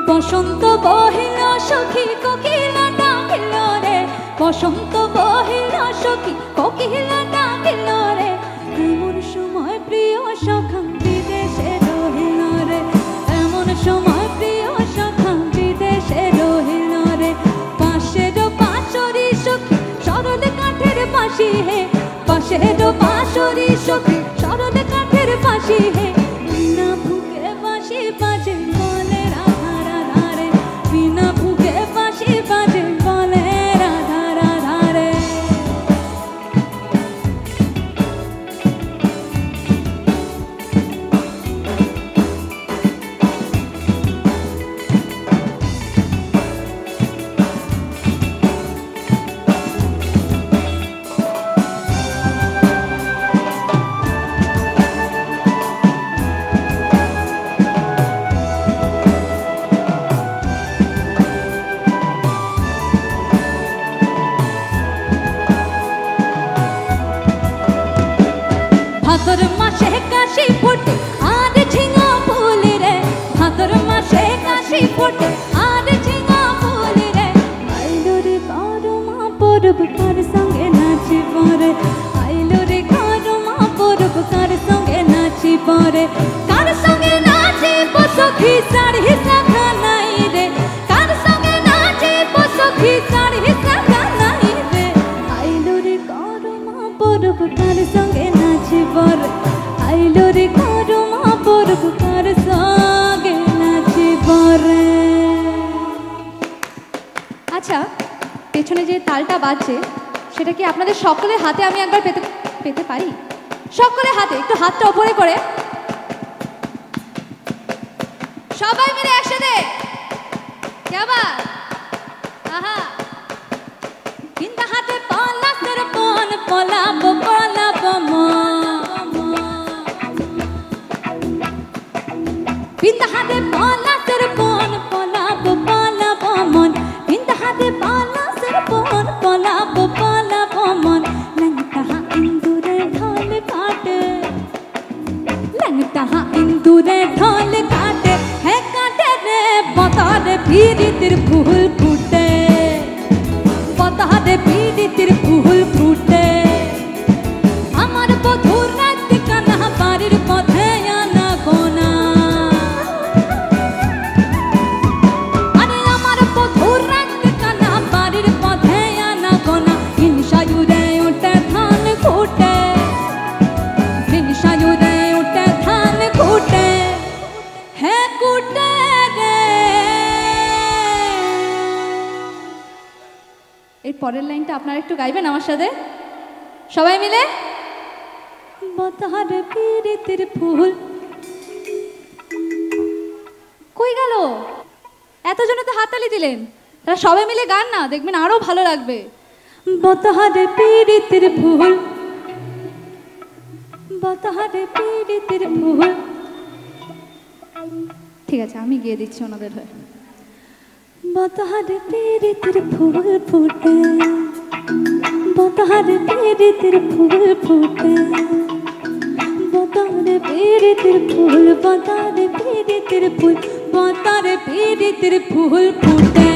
বসন্ত বহিল সখী কোকিলা ডাকিল রে, বসন্ত বহিল সখী কোকিলা ডাকিল রে, এমন সময় প্রিয় সখা বিদেশে রহিল রে, এমন সময় প্রিয় সখা বিদেশে রহিল রে। পাশের বাঁশরি সখী সরল কাঠের বাঁশি হে, পাশের বাঁশরি সখী সরল কাঠের বাঁশি হে, বিনা ফুকে বাঁশি বাজে বলে রাধা রাধা রে, বিনা ফুকে বাঁশি বাজে বলে রাধা রাধা রে। ভাদর মাসে কাশি ফোটে আর ঝিঙা ফুল রে, ভাদর মাসে কাশি ফোটে আর ঝিঙা ফুল রে, আইলো রে গরমা পরব কার সঙ্গে নাচিব রে, আইলো রে গরমা পরব কার সঙ্গে নাচিব রে, কার সঙ্গে নাচিব সখী সাড়ি শাখা নাই রে, কার সঙ্গে নাচিব সখী সাড়ি শাখা নাই রে, আইলো রে গরমা পরব কার সঙ্গে নাচিব রে, আইলো রে গরমা পরব কার সঙ্গে নাচিব রে। আচ্ছা, পেছনে যে তালটা বাজছে সেটা কি আপনাদের সকলের হাতে আমি একবার পেতে পারি? সকলের হাতে একটু হাতটা উপরে করে সবাই মিলে একসাথে, কেমন? আহা, কিন্তু হাতে পলাশের বন পলাবো পলাবো বিন্দা হাতে পলাশের বন পলাবো পলাবো মন, বিন্দা হাতে পলাশের বন পলাবো পলাবো মন, লঙ্কা ইন্দুরে ঢাল কাটে, লঙ্কা ইন্দুরে ঢাল কাটে, হে কাটে রে বতারে পীড়িতের ফুল ফুটে, বতারে পীড়িতের ফুল ফুটে, আমার বধুর রাত কানা বাড়ির পথে আনা গোনা, আরে আমার বধুর রাত কানা বাড়ির পথে আনা গোনা, হিংসায়ুরে উঠে ধান ফুটে, হিংসায়ুরে উঠে ধান ফুটে, হে কুটে রে। এই পরের লাইনটা আপনারা একটু গাইবেন আমার সাথে সবাই মিলে। বতার পীড়িতের ফুল কই গেল? এতজনে তো হাততালি দিলেন, তারা সবাই মিলে গান না, দেখবেন আরো ভালো লাগবে। বতার পীড়িতের ফুল, বতার পীড়িতের ফুল, ঠিক আছে আমি গিয়ে দিচ্ছি ওনাদের হয়ে। বতার পীড়িতের ফুল ফুটে, বতার পীড়িতের ফুল ফুটে, বতার পীড়িতের ফুল, বতার পীড়িতের ফুল, বতার পীড়িতের ফুল ফুটে।